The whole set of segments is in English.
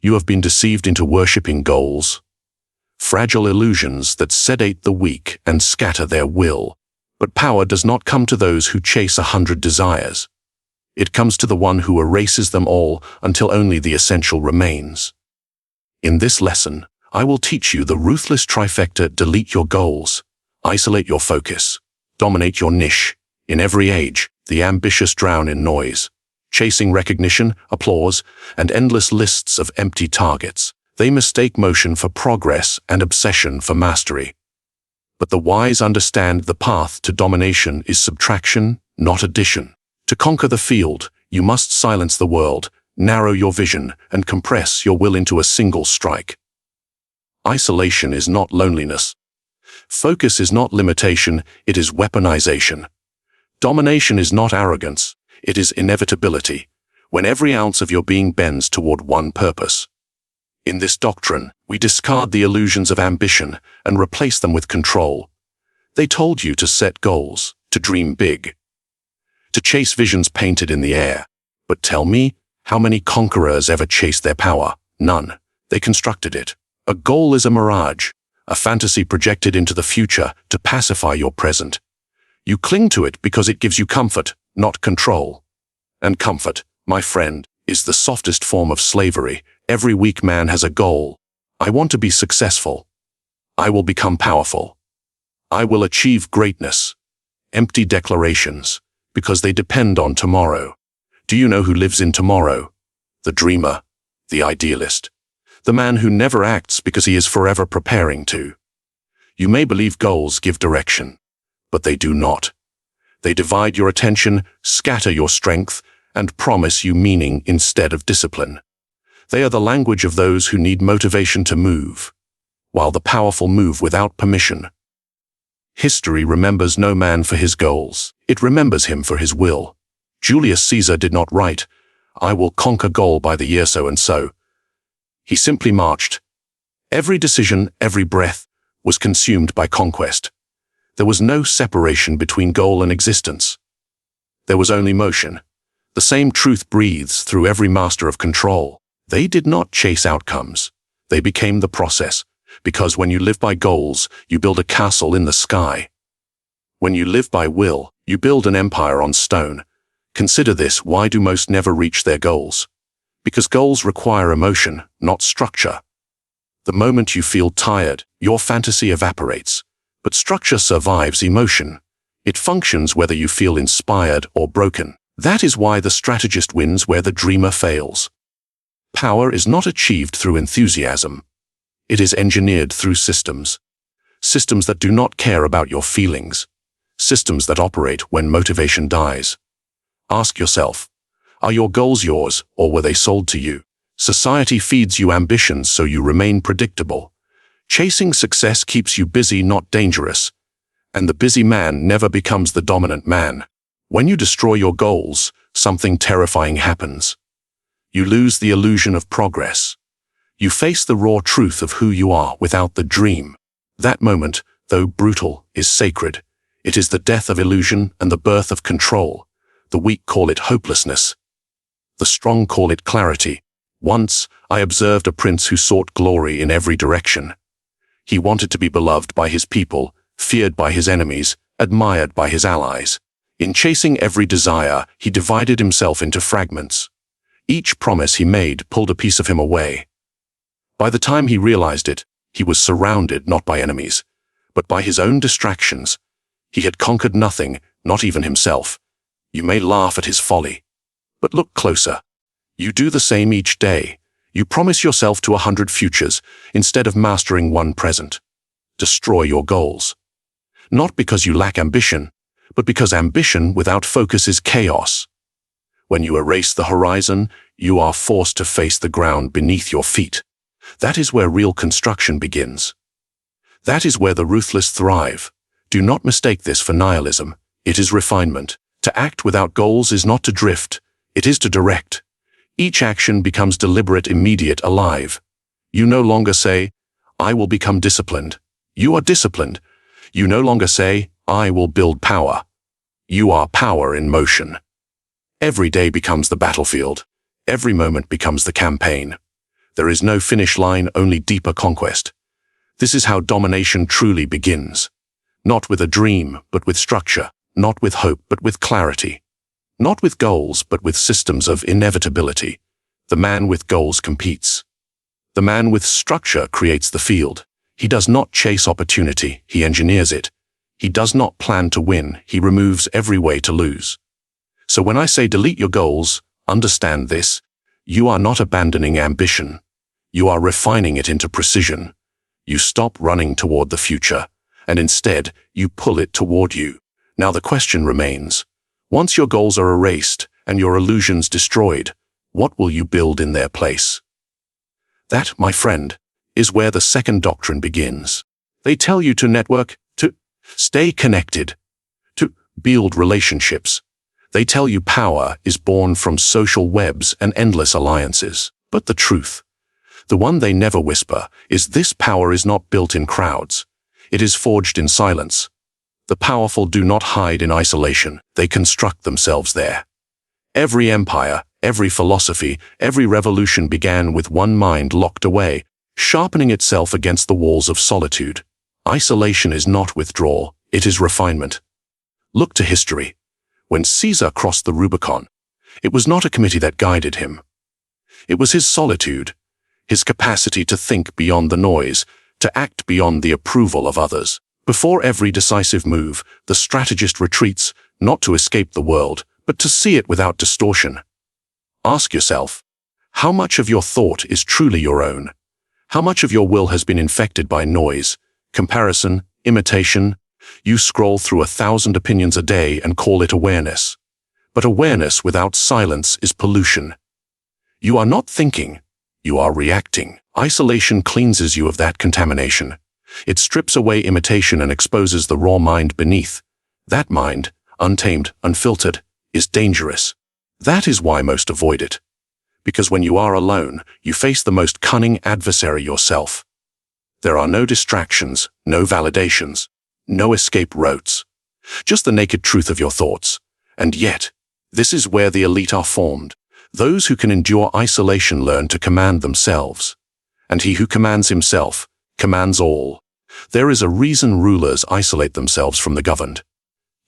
You have been deceived into worshipping goals, fragile illusions that sedate the weak and scatter their will. But power does not come to those who chase 100 desires. It comes to the one who erases them all until only the essential remains. In this lesson, I will teach you the ruthless trifecta: delete your goals, isolate your focus, dominate your niche. In every age, the ambitious drown in noise, chasing recognition, applause, and endless lists of empty targets. They mistake motion for progress and obsession for mastery. But the wise understand the path to domination is subtraction, not addition. To conquer the field, you must silence the world, narrow your vision, and compress your will into a single strike. Isolation is not loneliness. Focus is not limitation, it is weaponization. Domination is not arrogance, it is inevitability, when every ounce of your being bends toward one purpose. In this doctrine, we discard the illusions of ambition and replace them with control. They told you to set goals, to dream big, to chase visions painted in the air. But tell me, how many conquerors ever chased their power? None. They constructed it. A goal is a mirage, a fantasy projected into the future to pacify your present. You cling to it because it gives you comfort, not control. And comfort, my friend, is the softest form of slavery. Every weak man has a goal. I want to be successful. I will become powerful. I will achieve greatness. Empty declarations, because they depend on tomorrow. Do you know who lives in tomorrow? The dreamer, the idealist, the man who never acts because he is forever preparing to. You may believe goals give direction, but they do not. They divide your attention, scatter your strength, and promise you meaning instead of discipline. They are the language of those who need motivation to move, while the powerful move without permission. History remembers no man for his goals. It remembers him for his will. Julius Caesar did not write, "I will conquer Gaul by the year so and so." He simply marched. Every decision, every breath, was consumed by conquest. There was no separation between goal and existence. There was only motion. The same truth breathes through every master of control. They did not chase outcomes. They became the process, because when you live by goals, you build a castle in the sky. When you live by will, you build an empire on stone. Consider this: why do most never reach their goals? Because goals require emotion, not structure. The moment you feel tired, your fantasy evaporates. But structure survives emotion. It functions whether you feel inspired or broken. That is why the strategist wins where the dreamer fails. Power is not achieved through enthusiasm. It is engineered through systems. Systems that do not care about your feelings. Systems that operate when motivation dies. Ask yourself, are your goals yours, or were they sold to you? Society feeds you ambitions so you remain predictable. Chasing success keeps you busy, not dangerous. And the busy man never becomes the dominant man. When you destroy your goals, something terrifying happens. You lose the illusion of progress. You face the raw truth of who you are without the dream. That moment, though brutal, is sacred. It is the death of illusion and the birth of control. The weak call it hopelessness. The strong call it clarity. Once, I observed a prince who sought glory in every direction. He wanted to be beloved by his people, feared by his enemies, admired by his allies. In chasing every desire, he divided himself into fragments. Each promise he made pulled a piece of him away. By the time he realized it, he was surrounded not by enemies, but by his own distractions. He had conquered nothing, not even himself. You may laugh at his folly, but look closer. You do the same each day. You promise yourself to 100 futures instead of mastering one present. Destroy your goals. Not because you lack ambition, but because ambition without focus is chaos. When you erase the horizon, you are forced to face the ground beneath your feet. That is where real construction begins. That is where the ruthless thrive. Do not mistake this for nihilism. It is refinement. To act without goals is not to drift. It is to direct. Each action becomes deliberate, immediate, alive. You no longer say, "I will become disciplined." You are disciplined. You no longer say, "I will build power." You are power in motion. Every day becomes the battlefield. Every moment becomes the campaign. There is no finish line, only deeper conquest. This is how domination truly begins. Not with a dream, but with structure. Not with hope, but with clarity. Not with goals, but with systems of inevitability. The man with goals competes. The man with structure creates the field. He does not chase opportunity, he engineers it. He does not plan to win, he removes every way to lose. So when I say delete your goals, understand this: you are not abandoning ambition. You are refining it into precision. You stop running toward the future, and instead, you pull it toward you. Now the question remains: once your goals are erased and your illusions destroyed, what will you build in their place? That, my friend, is where the second doctrine begins. They tell you to network, to stay connected, to build relationships. They tell you power is born from social webs and endless alliances. But the truth, the one they never whisper, is this: power is not built in crowds. It is forged in silence. The powerful do not hide in isolation. They construct themselves there. Every empire, every philosophy, every revolution began with one mind locked away, sharpening itself against the walls of solitude. Isolation is not withdrawal, it is refinement. Look to history. When Caesar crossed the Rubicon, it was not a committee that guided him. It was his solitude, his capacity to think beyond the noise, to act beyond the approval of others. Before every decisive move, the strategist retreats, not to escape the world, but to see it without distortion. Ask yourself, how much of your thought is truly your own? How much of your will has been infected by noise, comparison, imitation? You scroll through 1,000 opinions a day and call it awareness. But awareness without silence is pollution. You are not thinking, you are reacting. Isolation cleanses you of that contamination. It strips away imitation and exposes the raw mind beneath. That mind, untamed, unfiltered, is dangerous. That is why most avoid it. Because when you are alone, you face the most cunning adversary yourself. There are no distractions, no validations, no escape routes. Just the naked truth of your thoughts. And yet, this is where the elite are formed. Those who can endure isolation learn to command themselves. And he who commands himself, commands all. There is a reason rulers isolate themselves from the governed.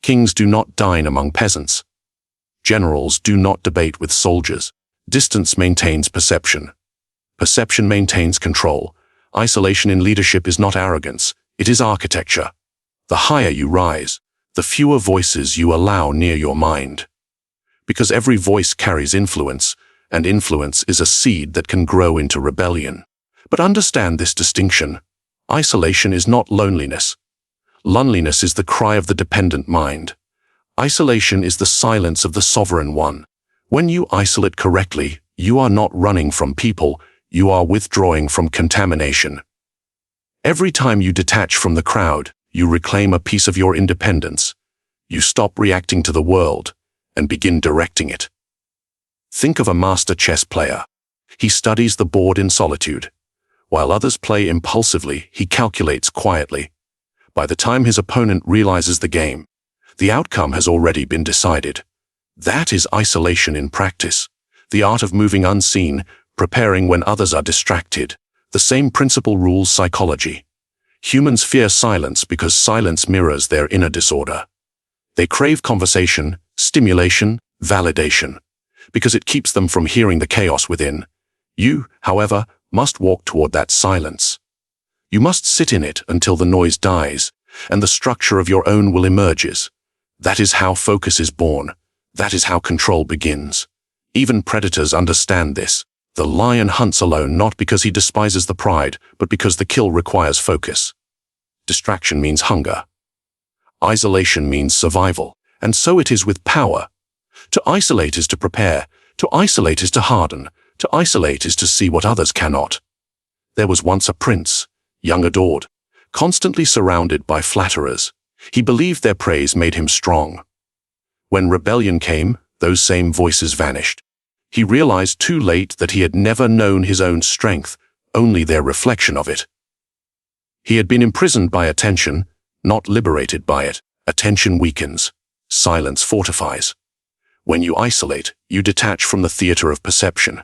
Kings do not dine among peasants. Generals do not debate with soldiers. Distance maintains perception. Perception maintains control. Isolation in leadership is not arrogance, it is architecture. The higher you rise, the fewer voices you allow near your mind. Because every voice carries influence, and influence is a seed that can grow into rebellion. But understand this distinction. Isolation is not loneliness. Loneliness is the cry of the dependent mind. Isolation is the silence of the sovereign one. When you isolate correctly, you are not running from people, you are withdrawing from contamination. Every time you detach from the crowd, you reclaim a piece of your independence. You stop reacting to the world and begin directing it. Think of a master chess player. He studies the board in solitude. While others play impulsively, he calculates quietly. By the time his opponent realizes the game, the outcome has already been decided. That is isolation in practice. The art of moving unseen, preparing when others are distracted. The same principle rules psychology. Humans fear silence because silence mirrors their inner disorder. They crave conversation, stimulation, validation, because it keeps them from hearing the chaos within. You, however, must walk toward that silence. You must sit in it until the noise dies, and the structure of your own will emerges. That is how focus is born. That is how control begins. Even predators understand this. The lion hunts alone not because he despises the pride, but because the kill requires focus. Distraction means hunger. Isolation means survival, and so it is with power. To isolate is to prepare. To isolate is to harden. To isolate is to see what others cannot. There was once a prince, young adored, constantly surrounded by flatterers. He believed their praise made him strong. When rebellion came, those same voices vanished. He realized too late that he had never known his own strength, only their reflection of it. He had been imprisoned by attention, not liberated by it. Attention weakens. Silence fortifies. When you isolate, you detach from the theater of perception.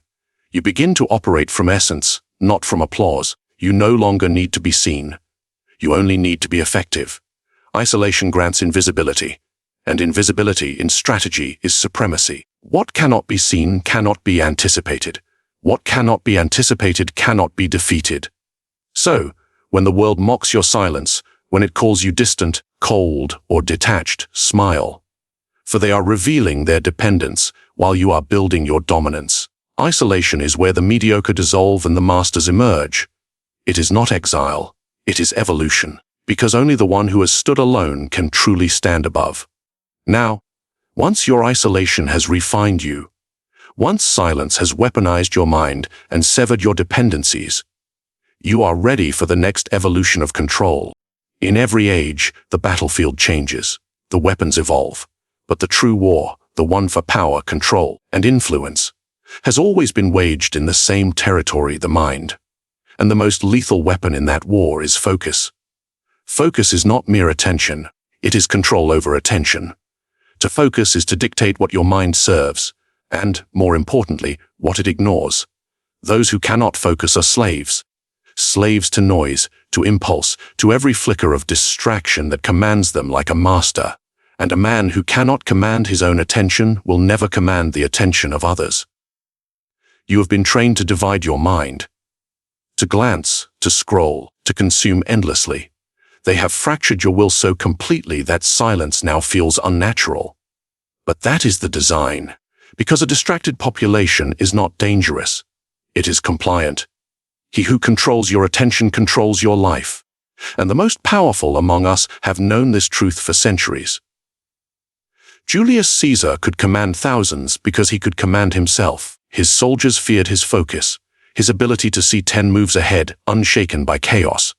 You begin to operate from essence, not from applause. You no longer need to be seen. You only need to be effective. Isolation grants invisibility, and invisibility in strategy is supremacy. What cannot be seen cannot be anticipated. What cannot be anticipated cannot be defeated. So, when the world mocks your silence, when it calls you distant, cold, or detached, smile. For they are revealing their dependence while you are building your dominance. Isolation is where the mediocre dissolve and the masters emerge. It is not exile, it is evolution, because only the one who has stood alone can truly stand above. Now, once your isolation has refined you, once silence has weaponized your mind and severed your dependencies, you are ready for the next evolution of control. In every age, the battlefield changes, the weapons evolve, but the true war, the one for power, control, and influence, has always been waged in the same territory, the mind. And the most lethal weapon in that war is focus. Focus is not mere attention, it is control over attention. To focus is to dictate what your mind serves, and, more importantly, what it ignores. Those who cannot focus are slaves. Slaves to noise, to impulse, to every flicker of distraction that commands them like a master. And a man who cannot command his own attention will never command the attention of others. You have been trained to divide your mind, to glance, to scroll, to consume endlessly. They have fractured your will so completely that silence now feels unnatural. But that is the design, because a distracted population is not dangerous. It is compliant. He who controls your attention controls your life. And the most powerful among us have known this truth for centuries. Julius Caesar could command thousands because he could command himself. His soldiers feared his focus, his ability to see 10 moves ahead, unshaken by chaos.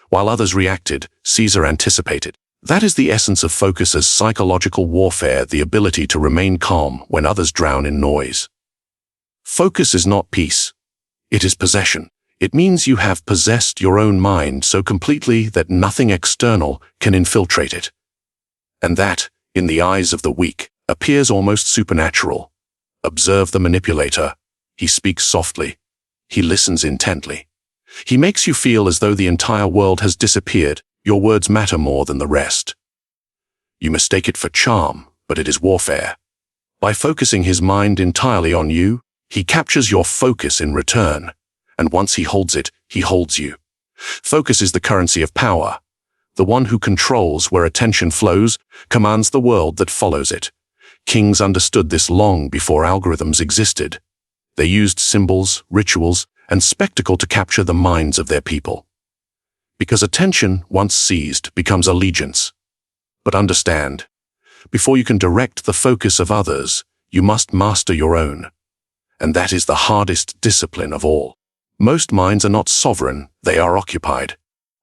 While others reacted, Caesar anticipated. That is the essence of focus as psychological warfare, the ability to remain calm when others drown in noise. Focus is not peace. It is possession. It means you have possessed your own mind so completely that nothing external can infiltrate it. And that, in the eyes of the weak, appears almost supernatural. Observe the manipulator. He speaks softly. He listens intently. He makes you feel as though the entire world has disappeared. Your words matter more than the rest. You mistake it for charm, but it is warfare. By focusing his mind entirely on you, he captures your focus in return. And once he holds it, he holds you. Focus is the currency of power. The one who controls where attention flows commands the world that follows it. Kings understood this long before algorithms existed. They used symbols, rituals, and spectacle to capture the minds of their people. Because attention, once seized, becomes allegiance. But understand, before you can direct the focus of others, you must master your own. And that is the hardest discipline of all. Most minds are not sovereign, they are occupied.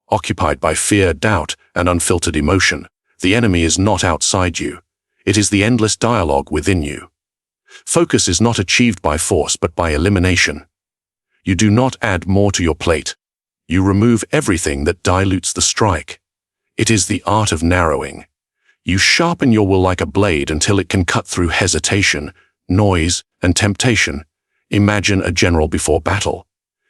Occupied by fear, doubt, and unfiltered emotion. The enemy is not outside you. It is the endless dialogue within you. Focus is not achieved by force but by elimination. You do not add more to your plate. You remove everything that dilutes the strike. It is the art of narrowing. You sharpen your will like a blade until it can cut through hesitation, noise, and temptation. Imagine a general before battle.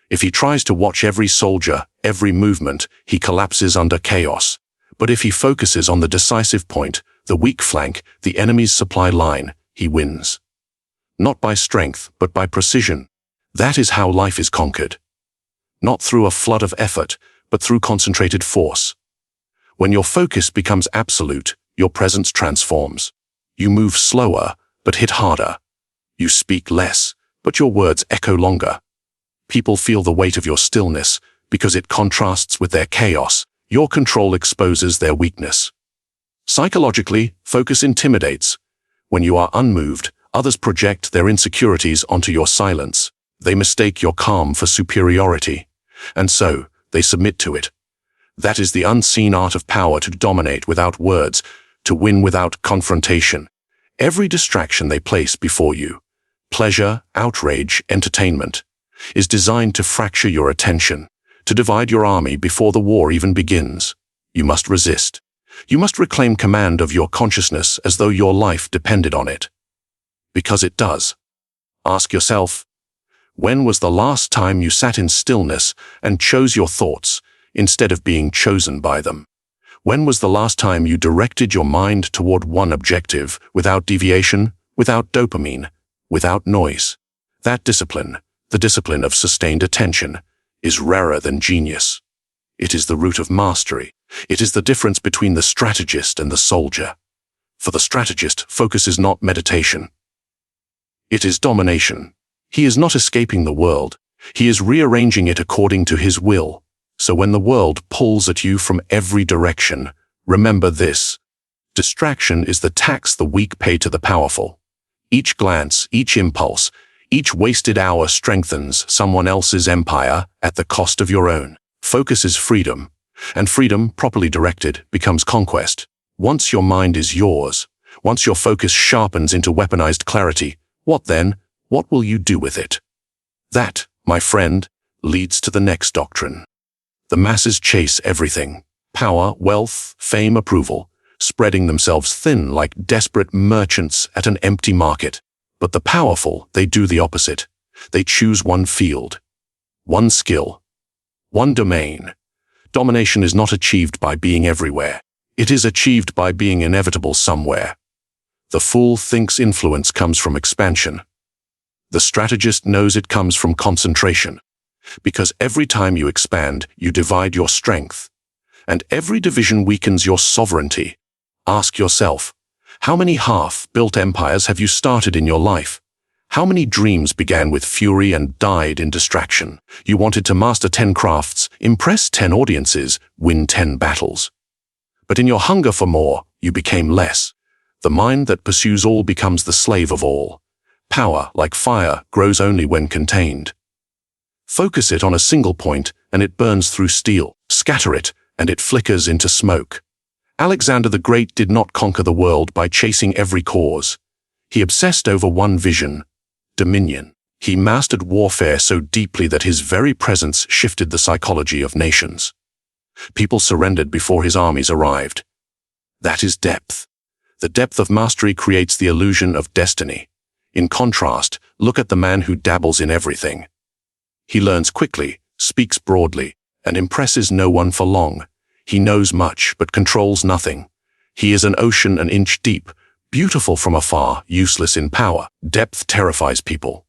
If he tries to watch every soldier, every movement, he collapses under chaos. But if he focuses on the decisive point, the weak flank, the enemy's supply line, he wins. Not by strength, but by precision. That is how life is conquered. Not through a flood of effort, but through concentrated force. When your focus becomes absolute, your presence transforms. You move slower, but hit harder. You speak less, but your words echo longer. People feel the weight of your stillness because it contrasts with their chaos. Your control exposes their weakness. Psychologically, focus intimidates. When you are unmoved, others project their insecurities onto your silence. They mistake your calm for superiority, and so they submit to it. That is the unseen art of power, to dominate without words, to win without confrontation. Every distraction they place before you, pleasure, outrage, entertainment, is designed to fracture your attention, to divide your army before the war even begins. You must resist. You must reclaim command of your consciousness as though your life depended on it. Because it does. Ask yourself, When was the last time you sat in stillness and chose your thoughts instead of being chosen by them? When was the last time you directed your mind toward one objective without deviation, without dopamine, without noise? That discipline, the discipline of sustained attention, is rarer than genius. It is the root of mastery. It is the difference between the strategist and the soldier. For the strategist, focus is not meditation. It is domination. He is not escaping the world. He is rearranging it according to his will. So when the world pulls at you from every direction, remember this: distraction is the tax the weak pay to the powerful. Each glance, each impulse, each wasted hour strengthens someone else's empire at the cost of your own. Focus is freedom, and freedom, properly directed, becomes conquest. Once your mind is yours, once your focus sharpens into weaponized clarity, what then? What will you do with it? That, my friend, leads to the next doctrine. The masses chase everything: power, wealth, fame, approval, spreading themselves thin like desperate merchants at an empty market. But the powerful, they do the opposite. They choose one field, one skill, one domain. Domination is not achieved by being everywhere. It is achieved by being inevitable somewhere. The fool thinks influence comes from expansion. The strategist knows it comes from concentration. Because every time you expand, you divide your strength. And every division weakens your sovereignty. Ask yourself, how many half-built empires have you started in your life? How many dreams began with fury and died in distraction? You wanted to master 10 crafts, impress 10 audiences, win 10 battles. But in your hunger for more, you became less. The mind that pursues all becomes the slave of all. Power, like fire, grows only when contained. Focus it on a single point, and it burns through steel. Scatter it, and it flickers into smoke. Alexander the Great did not conquer the world by chasing every cause. He obsessed over one vision: dominion. He mastered warfare so deeply that his very presence shifted the psychology of nations. People surrendered before his armies arrived. That is depth. The depth of mastery creates the illusion of destiny. In contrast, look at the man who dabbles in everything. He learns quickly, speaks broadly, and impresses no one for long. He knows much, but controls nothing. He is an ocean an inch deep, beautiful from afar, useless in power. Depth terrifies people.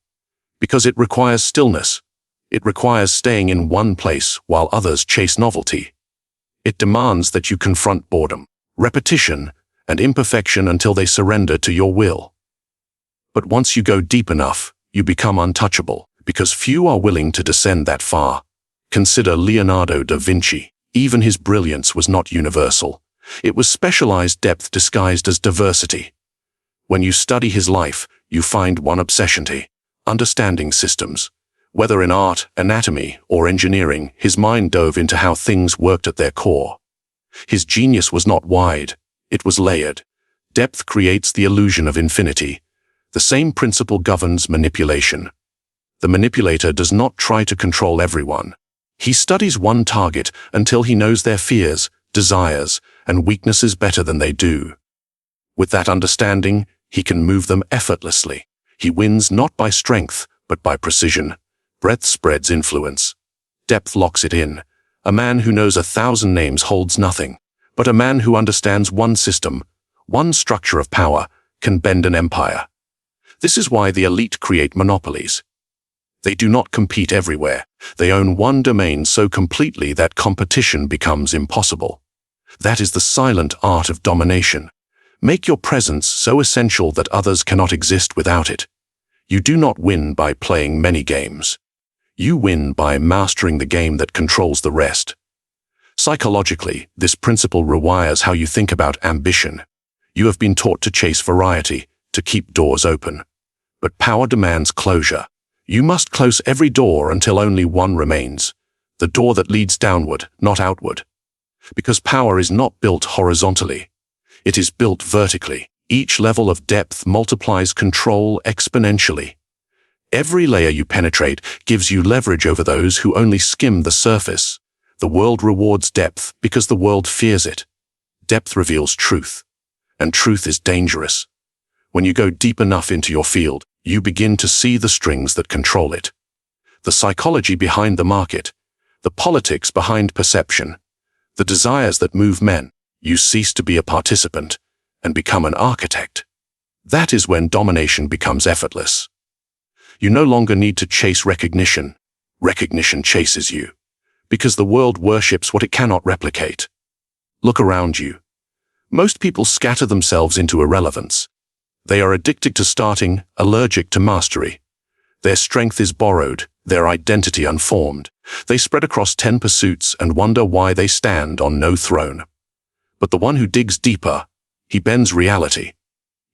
Because it requires stillness. It requires staying in one place while others chase novelty. It demands that you confront boredom, repetition, and imperfection until they surrender to your will. But once you go deep enough, you become untouchable, because few are willing to descend that far. Consider Leonardo da Vinci. Even his brilliance was not universal. It was specialized depth disguised as diversity. When you study his life, you find one obsession: understanding systems. Whether in art, anatomy, or engineering, his mind dove into how things worked at their core. His genius was not wide, it was layered. Depth creates the illusion of infinity. The same principle governs manipulation. The manipulator does not try to control everyone. He studies one target until he knows their fears, desires, and weaknesses better than they do. With that understanding, he can move them effortlessly. He wins not by strength, but by precision. Breadth spreads influence. Depth locks it in. A man who knows 1,000 names holds nothing, but a man who understands one system, one structure of power, can bend an empire. This is why the elite create monopolies. They do not compete everywhere. They own one domain so completely that competition becomes impossible. That is the silent art of domination. Make your presence so essential that others cannot exist without it. You do not win by playing many games. You win by mastering the game that controls the rest. Psychologically, this principle rewires how you think about ambition. You have been taught to chase variety, to keep doors open. But power demands closure. You must close every door until only one remains, the door that leads downward, not outward. Because power is not built horizontally. It is built vertically. Each level of depth multiplies control exponentially. Every layer you penetrate gives you leverage over those who only skim the surface. The world rewards depth because the world fears it. Depth reveals truth, and truth is dangerous. When you go deep enough into your field, you begin to see the strings that control it. the psychology behind the market, the politics behind perception, the desires that move men. You cease to be a participant and become an architect. That is when domination becomes effortless. You no longer need to chase recognition. Recognition chases you, because the world worships what it cannot replicate. Look around you. Most people scatter themselves into irrelevance. They are addicted to starting, allergic to mastery. Their strength is borrowed, their identity unformed. They spread across 10 pursuits and wonder why they stand on no throne. But the one who digs deeper, he bends reality.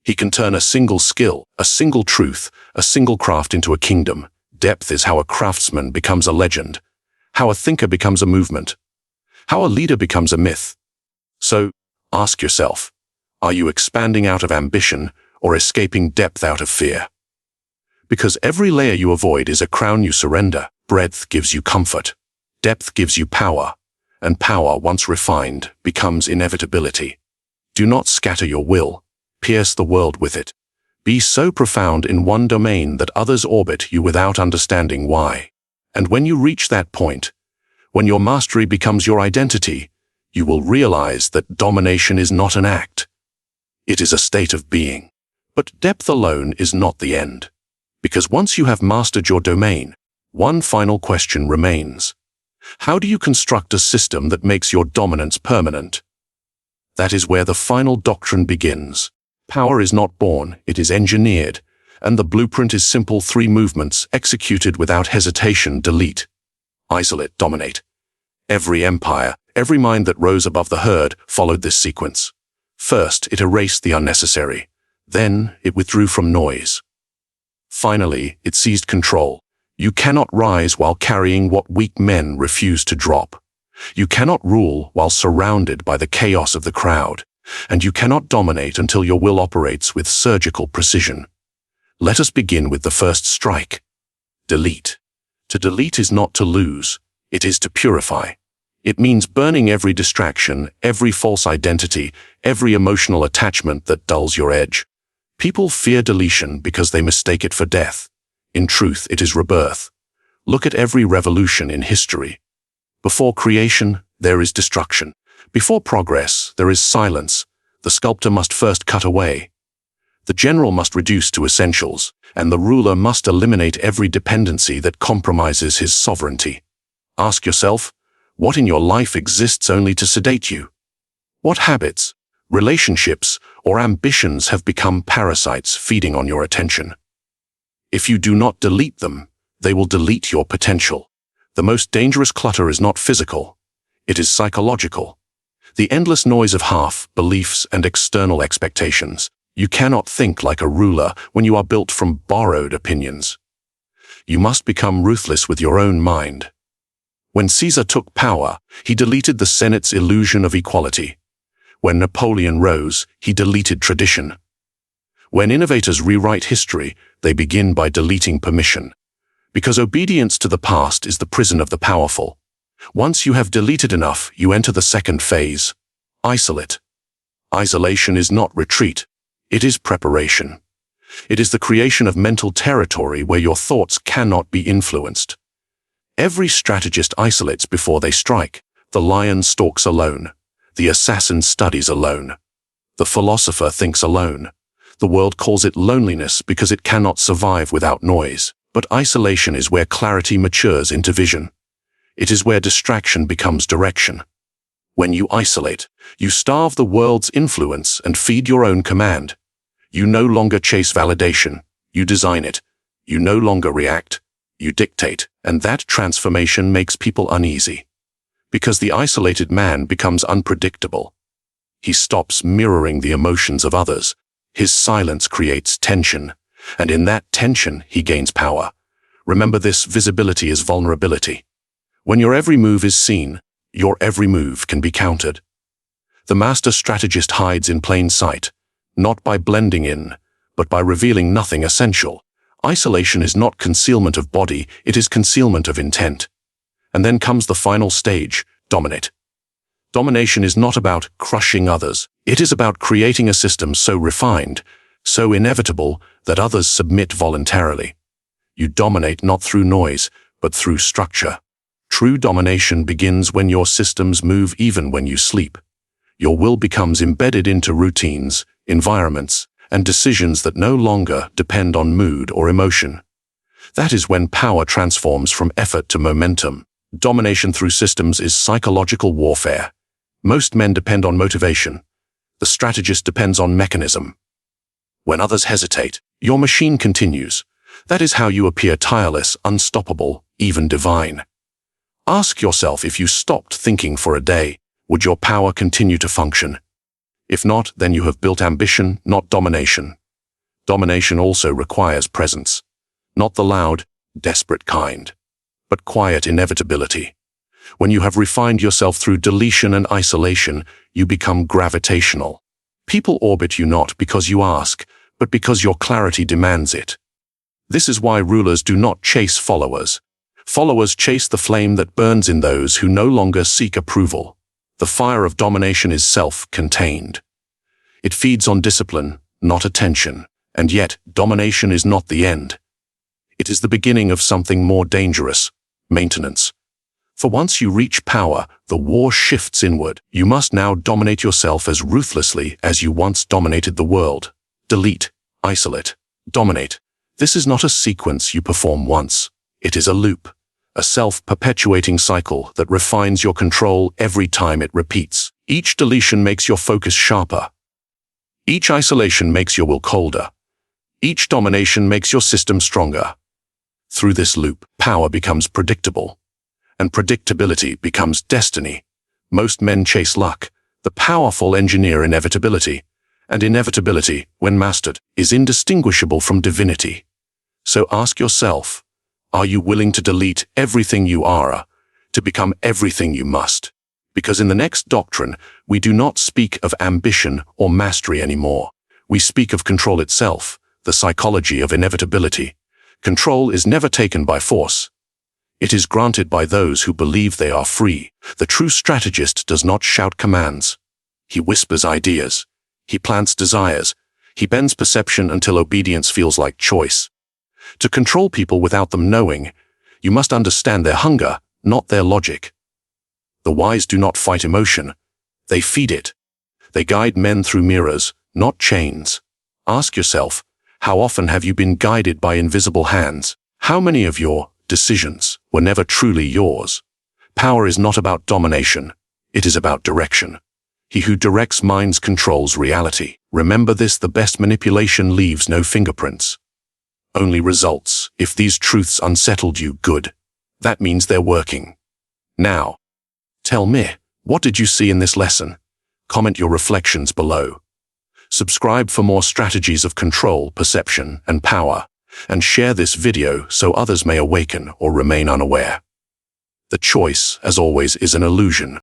He can turn a single skill, a single truth, a single craft into a kingdom. Depth is how a craftsman becomes a legend, how a thinker becomes a movement, how a leader becomes a myth. So, ask yourself, are you expanding out of ambition or escaping depth out of fear? Because every layer you avoid is a crown you surrender. Breadth gives you comfort, depth gives you power, and power, once refined, becomes inevitability. Do not scatter your will, pierce the world with it. Be so profound in one domain that others orbit you without understanding why. And when you reach that point, when your mastery becomes your identity, you will realize that domination is not an act. It is a state of being. But depth alone is not the end. Because once you have mastered your domain, one final question remains. How do you construct a system that makes your dominance permanent? That is where the final doctrine begins. Power is not born, it is engineered, and the blueprint is simple 3 movements executed without hesitation. Delete, isolate, dominate. Every empire, every mind that rose above the herd followed this sequence. First, it erased the unnecessary. Then, it withdrew from noise. Finally, it seized control. You cannot rise while carrying what weak men refuse to drop. You cannot rule while surrounded by the chaos of the crowd. And you cannot dominate until your will operates with surgical precision. Let us begin with the first strike. Delete. To delete is not to lose, it is to purify. It means burning every distraction, every false identity, every emotional attachment that dulls your edge. People fear deletion because they mistake it for death. In truth, it is rebirth. Look at every revolution in history. Before creation, there is destruction. Before progress, there is silence. The sculptor must first cut away. The general must reduce to essentials, and the ruler must eliminate every dependency that compromises his sovereignty. Ask yourself, what in your life exists only to sedate you? What habits, relationships, or ambitions have become parasites feeding on your attention? If you do not delete them, they will delete your potential. The most dangerous clutter is not physical, it is psychological. The endless noise of half-beliefs and external expectations. You cannot think like a ruler when you are built from borrowed opinions. You must become ruthless with your own mind. When Caesar took power, he deleted the Senate's illusion of equality. When Napoleon rose, he deleted tradition. When innovators rewrite history, they begin by deleting permission. Because obedience to the past is the prison of the powerful. Once you have deleted enough, you enter the second phase. Isolate. Isolation is not retreat. It is preparation. It is the creation of mental territory where your thoughts cannot be influenced. Every strategist isolates before they strike. The lion stalks alone. The assassin studies alone. The philosopher thinks alone. The world calls it loneliness because it cannot survive without noise. But isolation is where clarity matures into vision. It is where distraction becomes direction. When you isolate, you starve the world's influence and feed your own command. You no longer chase validation, you design it. You no longer react, you dictate, and that transformation makes people uneasy. Because the isolated man becomes unpredictable. He stops mirroring the emotions of others. His silence creates tension, and in that tension he gains power. Remember this: visibility is vulnerability. When your every move is seen, your every move can be countered. The master strategist hides in plain sight, not by blending in, but by revealing nothing essential. Isolation is not concealment of body, it is concealment of intent. And then comes the final stage: dominate. Domination is not about crushing others, it is about creating a system so refined, so inevitable, that others submit voluntarily. You dominate not through noise, but through structure. True domination begins when your systems move even when you sleep. Your will becomes embedded into routines, environments, and decisions that no longer depend on mood or emotion. That is when power transforms from effort to momentum. Domination through systems is psychological warfare. Most men depend on motivation. The strategist depends on mechanism. When others hesitate, your machine continues. That is how you appear tireless, unstoppable, even divine. Ask yourself, if you stopped thinking for a day, would your power continue to function? If not, then you have built ambition, not domination. Domination also requires presence. Not the loud, desperate kind, but quiet inevitability. When you have refined yourself through deletion and isolation, you become gravitational. People orbit you not because you ask, but because your clarity demands it. This is why rulers do not chase followers. Followers chase the flame that burns in those who no longer seek approval. The fire of domination is self-contained. It feeds on discipline, not attention, and yet domination is not the end. It is the beginning of something more dangerous, maintenance. For once you reach power, the war shifts inward. You must now dominate yourself as ruthlessly as you once dominated the world. Delete, isolate, dominate. This is not a sequence you perform once. It is a loop, a self-perpetuating cycle that refines your control every time it repeats. Each deletion makes your focus sharper. Each isolation makes your will colder. Each domination makes your system stronger. Through this loop, power becomes predictable, and predictability becomes destiny. Most men chase luck. The powerful engineer inevitability, and inevitability, when mastered, is indistinguishable from divinity. So ask yourself, are you willing to delete everything you are, to become everything you must? Because in the next doctrine, we do not speak of ambition or mastery anymore. We speak of control itself, the psychology of inevitability. Control is never taken by force. It is granted by those who believe they are free. The true strategist does not shout commands. He whispers ideas. He plants desires. He bends perception until obedience feels like choice. To control people without them knowing, you must understand their hunger, not their logic. The wise do not fight emotion. They feed it. They guide men through mirrors, not chains. Ask yourself, how often have you been guided by invisible hands? How many of your decisions were never truly yours? Power is not about domination. It is about direction. He who directs minds controls reality. Remember this: the best manipulation leaves no fingerprints, only results. If these truths unsettled you, good. That means they're working. Now, tell me, what did you see in this lesson? Comment your reflections below. Subscribe for more strategies of control, perception, and power, and share this video so others may awaken or remain unaware. The choice, as always, is an illusion.